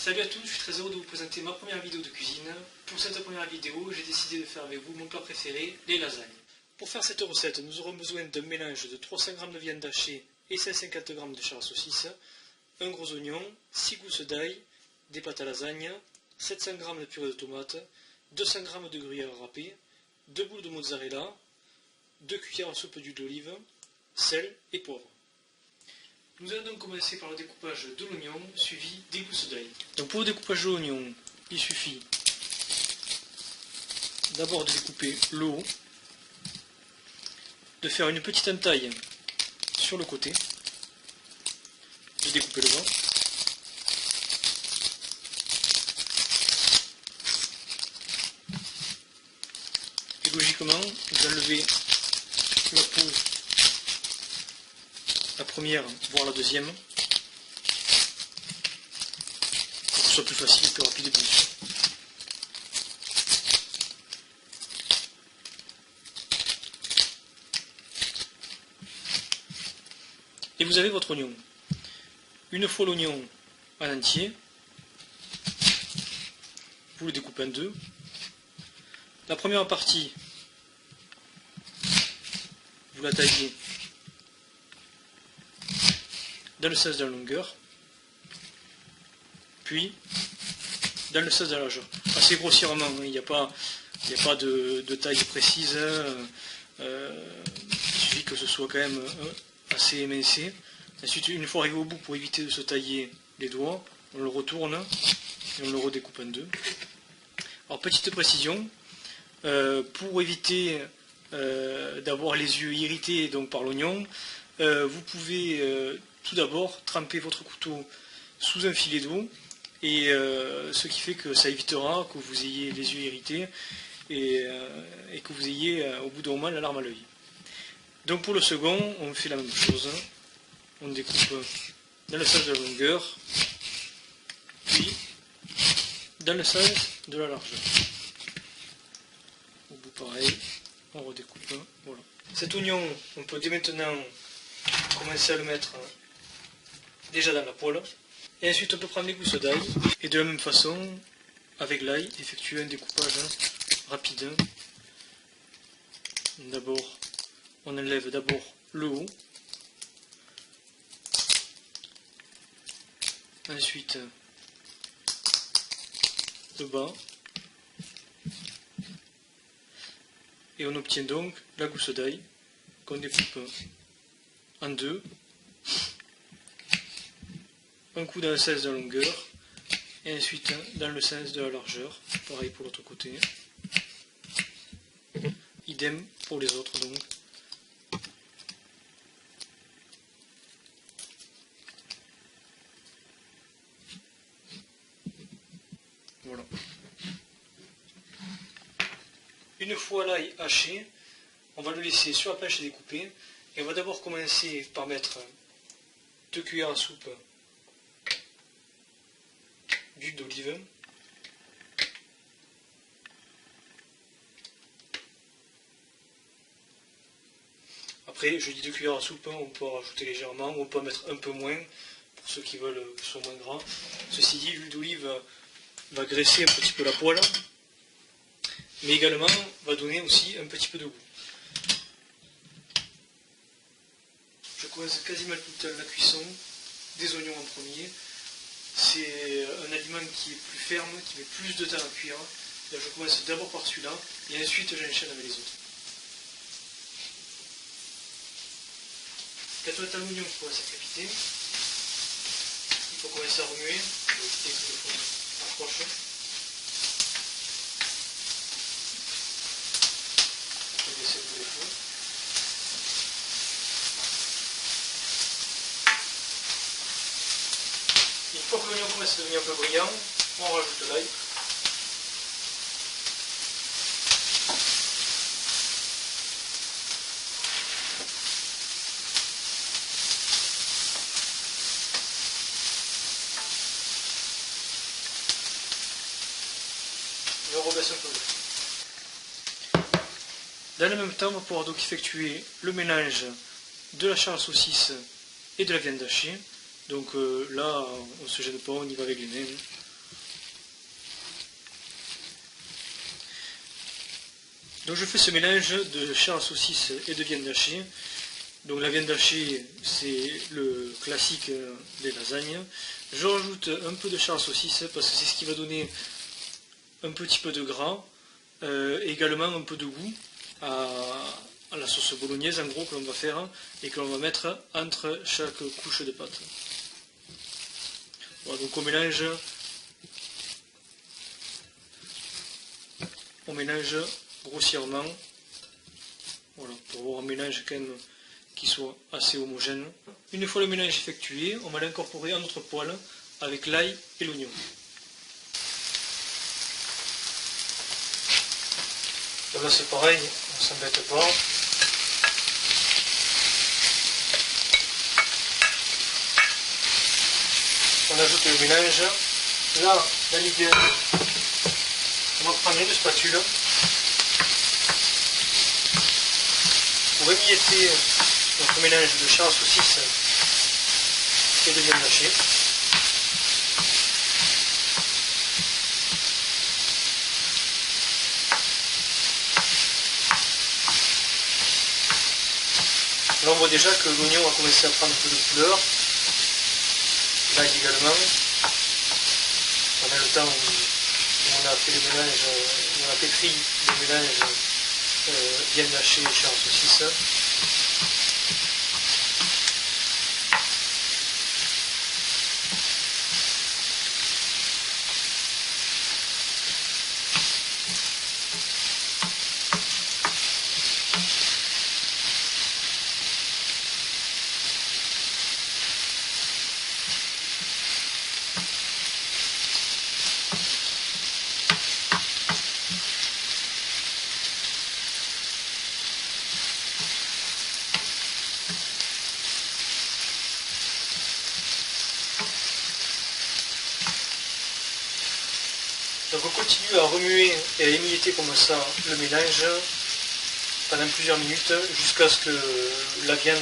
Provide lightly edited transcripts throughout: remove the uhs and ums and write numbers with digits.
Salut à tous, je suis très heureux de vous présenter ma première vidéo de cuisine. Pour cette première vidéo, j'ai décidé de faire avec vous mon plat préféré, les lasagnes. Pour faire cette recette, nous aurons besoin d'un mélange de 300 g de viande hachée et 150 g de chair à saucisse, un gros oignon, 6 gousses d'ail, des pâtes à lasagne, 700 g de purée de tomates, 200 g de gruyère râpée, 2 boules de mozzarella, 2 cuillères à soupe d'huile d'olive, sel et poivre. Nous allons donc commencer par le découpage de l'oignon, suivi des gousses d'ail. Donc pour le découpage de l'oignon, il suffit d'abord de découper le haut, de faire une petite entaille sur le côté, de découper le bas, et logiquement vous enlevez la peau, la première voire la deuxième, pour que ce soit plus facile, plus rapide et plus sûr. Et vous avez votre oignon. Une fois l'oignon en entier, vous le découpez en deux. La première partie, vous la taillez dans le sens de la longueur, puis dans le sens de la largeur. Assez grossièrement, il n'y a pas de taille précise, il suffit que ce soit quand même assez émincé. Ensuite, une fois arrivé au bout, pour éviter de se tailler les doigts, on le retourne et on le redécoupe en deux. Alors, petite précision, pour éviter d'avoir les yeux irrités donc, par l'oignon, vous pouvez tout d'abord tremper votre couteau sous un filet d'eau, et ce qui fait que ça évitera que vous ayez les yeux irrités et que vous ayez au bout d'un moment la larme à l'œil. Donc pour le second, on fait la même chose. On découpe dans le sens de la longueur, puis dans le sens de la largeur. Au bout pareil, on redécoupe. Voilà. Cet oignon, on peut dès maintenant commencer à le mettre déjà dans la poêle. Et ensuite on peut prendre les gousses d'ail et de la même façon, avec l'ail, effectuer un découpage rapide. D'abord, on enlève d'abord le haut. Ensuite, le bas. Et on obtient donc la gousse d'ail qu'on découpe en deux. Un coup dans le sens de la longueur et ensuite dans le sens de la largeur. Pareil pour l'autre côté. Idem pour les autres donc. Voilà. Une fois l'ail haché, on va le laisser sur la planche découpée et on va d'abord commencer par mettre 2 cuillères à soupe d'huile d'olive. Après, je dis 2 cuillères à soupe, on peut en rajouter légèrement, ou on peut en mettre un peu moins, pour ceux qui veulent que ce soit moins gras. Ceci dit, l'huile d'olive va graisser un petit peu la poêle, mais également va donner aussi un petit peu de goût. Je commence quasiment toute la cuisson des oignons en premier. C'est un aliment qui est plus ferme, qui met plus de temps à cuire. Là, je commence d'abord par celui-là, et ensuite j'enchaîne avec les autres. Quand on est à l'oignon qui commence à crépiter, il faut commencer à remuer, pour éviter que le fond approche. Je vais baisser un peu les feux. Une fois que l'oignon commence à devenir un peu brillant, on rajoute l'ail. Et on rebaisse un peu. Dans le même temps, on va pouvoir donc effectuer le mélange de la chair à saucisse et de la viande hachée. Donc là, on ne se gêne pas, on y va avec les mains. Donc je fais ce mélange de chair à saucisse et de viande hachée. Donc la viande hachée, c'est le classique des lasagnes. Je rajoute un peu de chair à saucisse parce que c'est ce qui va donner un petit peu de gras et également un peu de goût à la sauce bolognaise en gros que l'on va faire et que l'on va mettre entre chaque couche de pâte. Voilà, donc on mélange grossièrement, voilà, pour avoir un mélange quand même qui soit assez homogène. Une fois le mélange effectué, on va l'incorporer à notre poêle avec l'ail et l'oignon. Là c'est pareil, on ne s'embête pas. On ajoute le mélange. Là, l'idée, on va prendre une spatule pour émietter notre mélange de chair à saucisse et de viande hachée. Là on voit déjà que l'oignon a commencé à prendre un peu de couleur, l'ail également. On a le temps où on a fait le mélange, on a pétri le mélange viande hachée et chair à saucisse. Donc on continue à remuer et à émietter comme ça le mélange pendant plusieurs minutes jusqu'à ce que la viande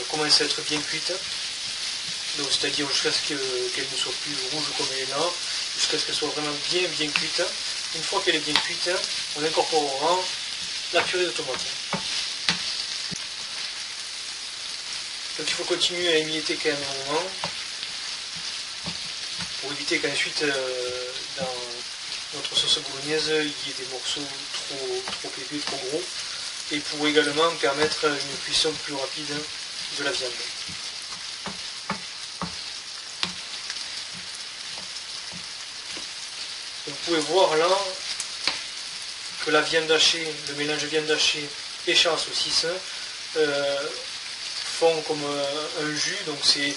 commence à être bien cuite. Donc c'est-à-dire jusqu'à ce qu'elle ne soit plus rouge comme elle est là, jusqu'à ce qu'elle soit vraiment bien cuite. Une fois qu'elle est bien cuite, on incorporera la purée de tomates. Donc il faut continuer à émietter quand même un moment pour éviter qu'ensuite dans notre sauce bolognaise il y ait des morceaux trop épais, trop gros, et pour également permettre une cuisson plus rapide de la viande. Vous pouvez voir là que la viande hachée, le mélange viande hachée et chair à saucisse font comme un jus, donc c'est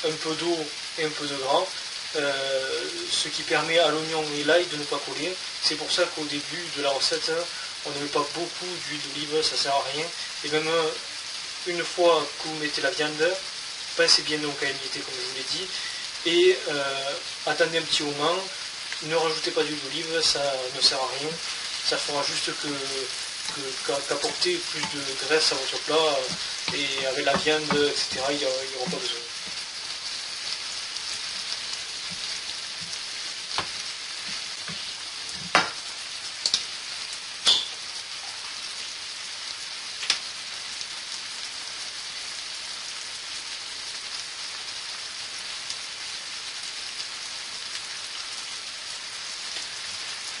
un peu d'eau et un peu de gras, ce qui permet à l'oignon et l'ail de ne pas coller. C'est pour ça qu'au début de la recette, on ne met pas beaucoup d'huile d'olive, ça sert à rien. Et même une fois que vous mettez la viande, pensez bien donc à émietter comme je vous l'ai dit, et attendez un petit moment, ne rajoutez pas d'huile d'olive, ça ne sert à rien, ça fera juste qu'apporter plus de graisse à votre plat, et avec la viande, etc., il n'y aura pas besoin.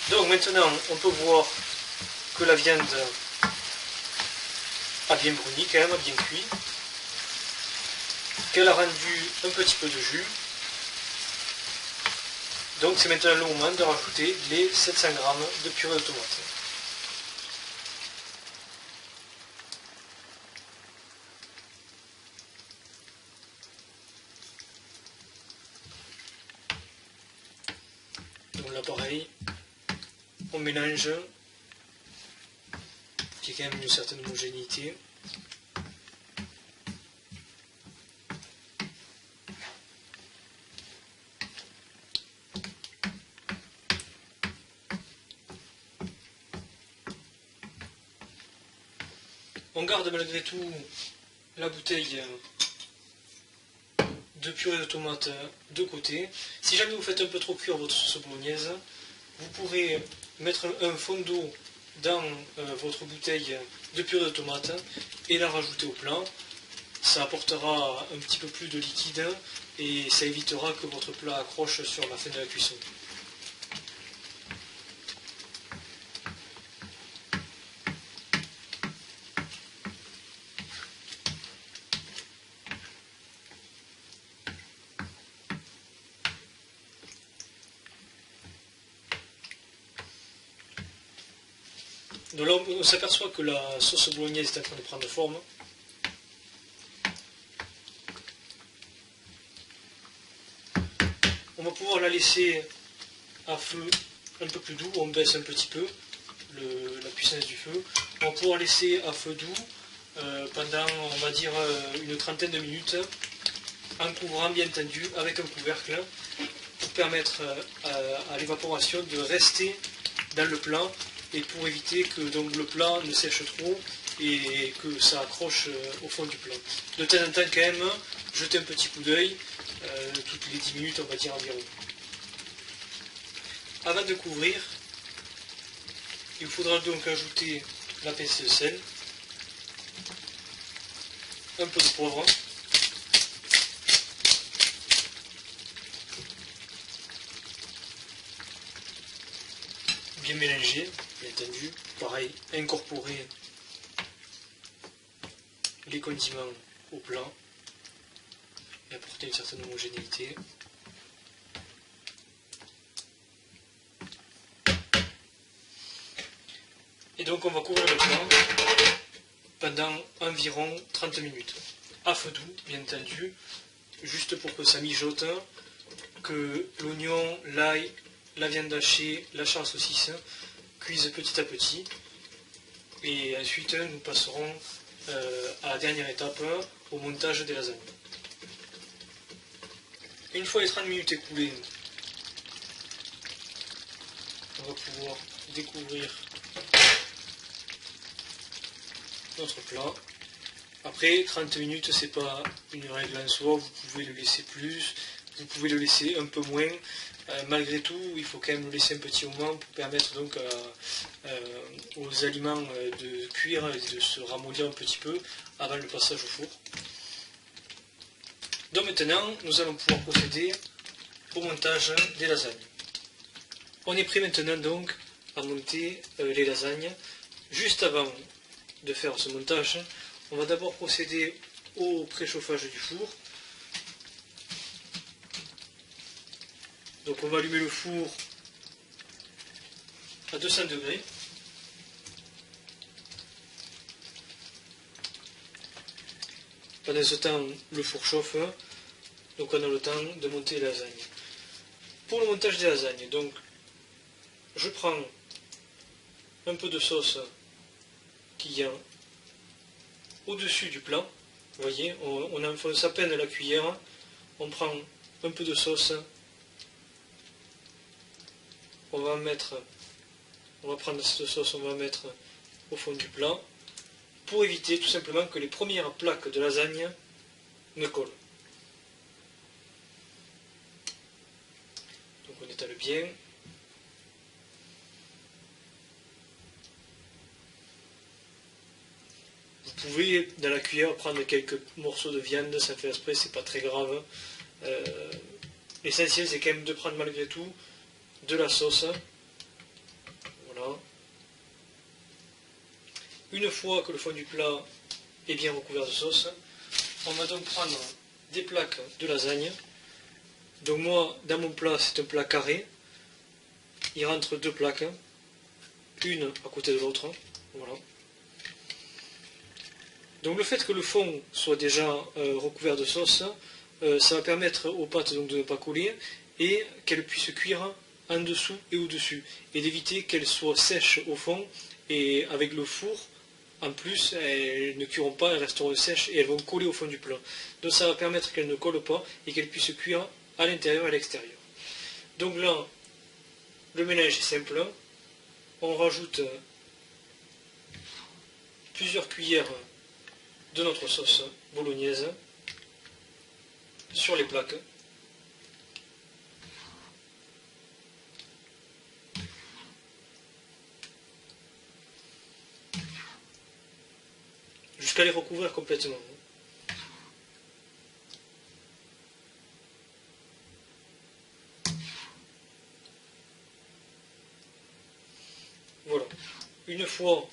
Donc maintenant, on peut voir que la viande a bien bruni, quand même, a bien cuit, qu'elle a rendu un petit peu de jus. Donc c'est maintenant le moment de rajouter les 700 g de purée de tomate. Donc là pareil, on mélange, il y a quand même une certaine homogénéité. On garde malgré tout la bouteille de purée de tomate de côté. Si jamais vous faites un peu trop cuire votre sauce bolognaise, vous pourrez mettre un fond d'eau dans votre bouteille de purée de tomate et la rajouter au plat. Ça apportera un petit peu plus de liquide et ça évitera que votre plat accroche sur la fin de la cuisson. Donc là, on s'aperçoit que la sauce bolognaise est en train de prendre forme. On va pouvoir la laisser à feu un peu plus doux, on baisse un petit peu la puissance du feu. On va pouvoir laisser à feu doux pendant, on va dire, une trentaine de minutes, en couvrant bien entendu avec un couvercle, pour permettre à l'évaporation de rester dans le plat et pour éviter que donc, le plat ne sèche trop et que ça accroche au fond du plat. De temps en temps quand même, jetez un petit coup d'œil, toutes les 10 minutes on va dire environ. Avant de couvrir, il faudra donc ajouter la pincée de sel, un peu de poivre, bien mélanger, bien entendu, pareil, incorporer les condiments au plat et apporter une certaine homogénéité. Et donc on va couvrir le plat pendant environ 30 minutes, à feu doux bien entendu, juste pour que ça mijote, que l'oignon, l'ail, la viande hachée, la chair à saucisse cuisent petit à petit. Et ensuite nous passerons à la dernière étape, au montage des lasagnes. Une fois les 30 minutes écoulées, on va pouvoir découvrir notre plat. Après 30 minutes, c'est pas une règle en soi, vous pouvez le laisser plus, vous pouvez le laisser un peu moins. Malgré tout, il faut quand même le laisser un petit moment pour permettre donc aux aliments de cuire et de se ramollir un petit peu avant le passage au four. Donc maintenant, nous allons pouvoir procéder au montage des lasagnes. On est prêt maintenant donc à monter les lasagnes. Juste avant de faire ce montage, on va d'abord procéder au préchauffage du four. Donc on va allumer le four à 200 degrés. Pendant ce temps, le four chauffe, donc on a le temps de monter les lasagnes. Pour le montage des lasagnes, donc je prends un peu de sauce qu'il y a au-dessus du plat. Vous voyez, on enfonce à peine la cuillère, on prend un peu de sauce, on va prendre cette sauce, on va mettre au fond du plat, pour éviter tout simplement que les premières plaques de lasagne ne collent. Donc on étale bien. Vous pouvez dans la cuillère prendre quelques morceaux de viande, ça fait exprès, c'est pas très grave. L'essentiel c'est quand même de prendre malgré tout de la sauce. Voilà. Une fois que le fond du plat est bien recouvert de sauce, on va donc prendre des plaques de lasagne. Donc moi, dans mon plat, c'est un plat carré. Il rentre deux plaques, une à côté de l'autre. Voilà. Donc le fait que le fond soit déjà recouvert de sauce, ça va permettre aux pâtes donc, de ne pas coller et qu'elles puissent cuire en dessous et au-dessus, et d'éviter qu'elles soient sèches au fond, et avec le four, en plus, elles ne cuiront pas, elles resteront sèches et elles vont coller au fond du plat. Donc ça va permettre qu'elles ne collent pas et qu'elles puissent cuire à l'intérieur et à l'extérieur. Donc là, le mélange est simple, on rajoute plusieurs cuillères de notre sauce bolognaise sur les plaques. jusqu'à les recouvrir complètement. Voilà. Une fois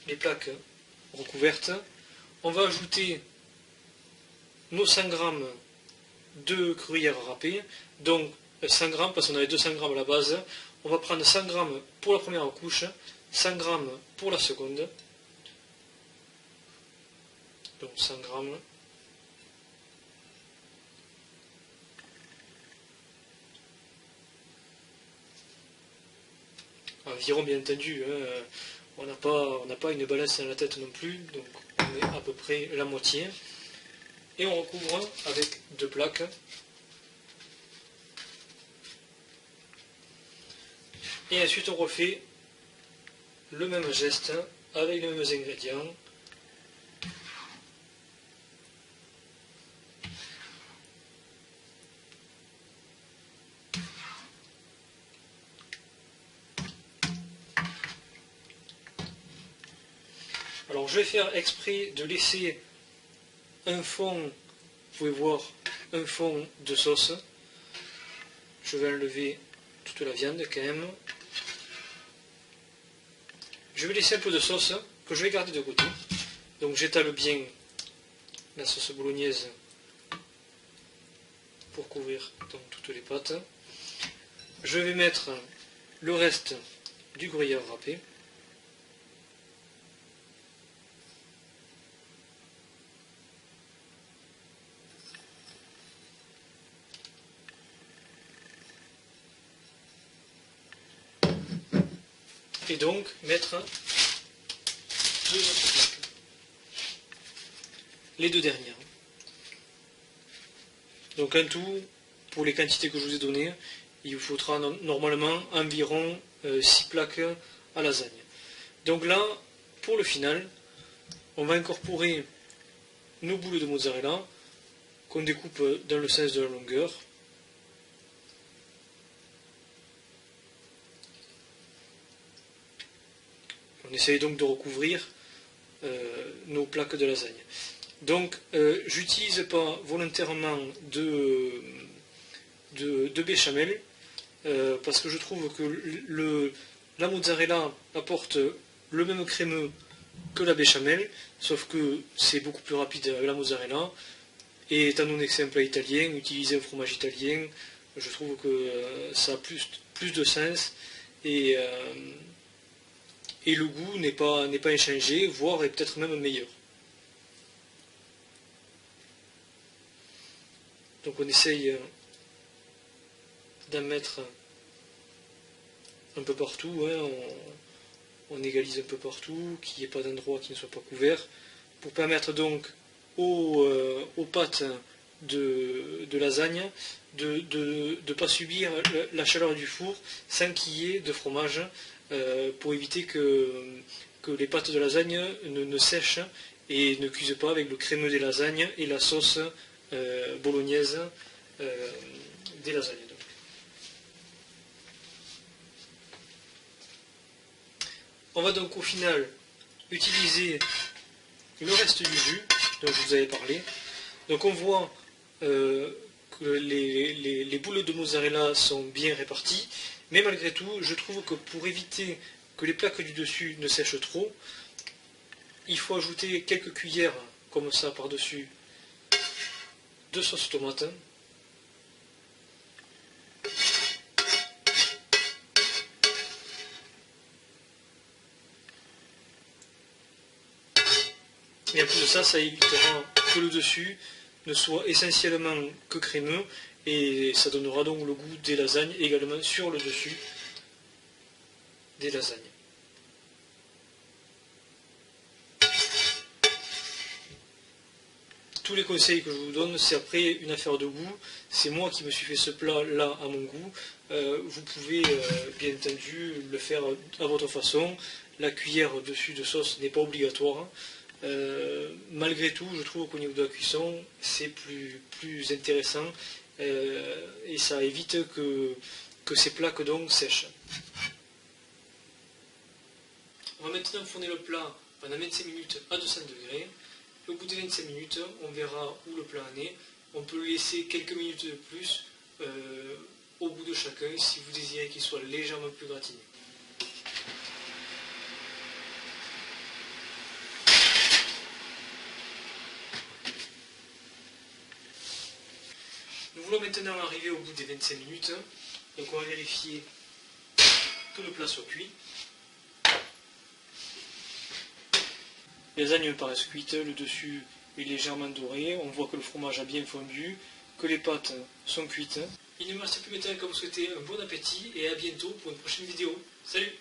les plaques recouvertes, on va ajouter nos 100 g de gruyère râpée. Donc 100 g parce qu'on avait 200 g à la base. On va prendre 100 g pour la première couche, 100 g pour la seconde. Donc 100 g. Environ, bien entendu, hein, on n'a pas une balance dans la tête non plus, donc on met à peu près la moitié. Et on recouvre avec 2 plaques. Et ensuite on refait le même geste avec les mêmes ingrédients. Alors je vais faire exprès de laisser un fond, vous pouvez voir, un fond de sauce. Je vais enlever toute la viande quand même. Je vais laisser un peu de sauce que je vais garder de côté. Donc j'étale bien la sauce bolognaise pour couvrir donc toutes les pâtes. Je vais mettre le reste du gruyère râpé. Et donc mettre 2 autres plaques. Les 2 dernières. Donc en tout, pour les quantités que je vous ai données, il vous faudra normalement environ 6 plaques à lasagne. Donc là, pour le final, on va incorporer nos boules de mozzarella qu'on découpe dans le sens de la longueur. On essaye donc de recouvrir nos plaques de lasagne. Donc j'utilise pas volontairement de béchamel parce que je trouve que la mozzarella apporte le même crémeux que la béchamel, sauf que c'est beaucoup plus rapide avec la mozzarella. Et étant donné que c'est un plat italien, utiliser un fromage italien, je trouve que ça a plus de sens et le goût n'est pas inchangé, voire est peut-être même meilleur. Donc on essaye d'en mettre un peu partout, hein, on égalise un peu partout, qu'il n'y ait pas d'endroit qui ne soit pas couvert, pour permettre donc aux pâtes de lasagne de ne pas subir la chaleur du four sans qu'il y ait de fromage, pour éviter que les pâtes de lasagne ne sèchent et ne cuisent pas avec le crémeux des lasagnes et la sauce bolognaise des lasagnes. Donc. On va donc au final utiliser le reste du jus dont je vous avais parlé. Donc on voit que les boules de mozzarella sont bien réparties, mais malgré tout, je trouve que pour éviter que les plaques du dessus ne sèchent trop, il faut ajouter quelques cuillères comme ça par-dessus de sauce tomate. Et en plus de ça, ça évitera que le dessus ne soit essentiellement que crémeux et ça donnera donc le goût des lasagnes également sur le dessus des lasagnes. Tous les conseils que je vous donne, c'est après une affaire de goût. C'est moi qui me suis fait ce plat-là à mon goût. Vous pouvez bien entendu le faire à votre façon. La cuillère dessus de sauce n'est pas obligatoire. Malgré tout, je trouve qu'au niveau de la cuisson, c'est plus intéressant et ça évite que ces plaques donc sèchent. On va maintenant enfourner le plat pendant 25 minutes à 200 degrés. Et au bout de 25 minutes, on verra où le plat en est. On peut le laisser quelques minutes de plus au bout de chacun si vous désirez qu'il soit légèrement plus gratiné. Nous voulons maintenant arriver au bout des 25 minutes. Donc on va vérifier que le plat soit cuit. Les lasagnes me paraissent cuites, le dessus est légèrement doré, on voit que le fromage a bien fondu, que les pâtes sont cuites. Il ne me reste plus maintenant qu'à vous souhaiter un bon appétit et à bientôt pour une prochaine vidéo. Salut!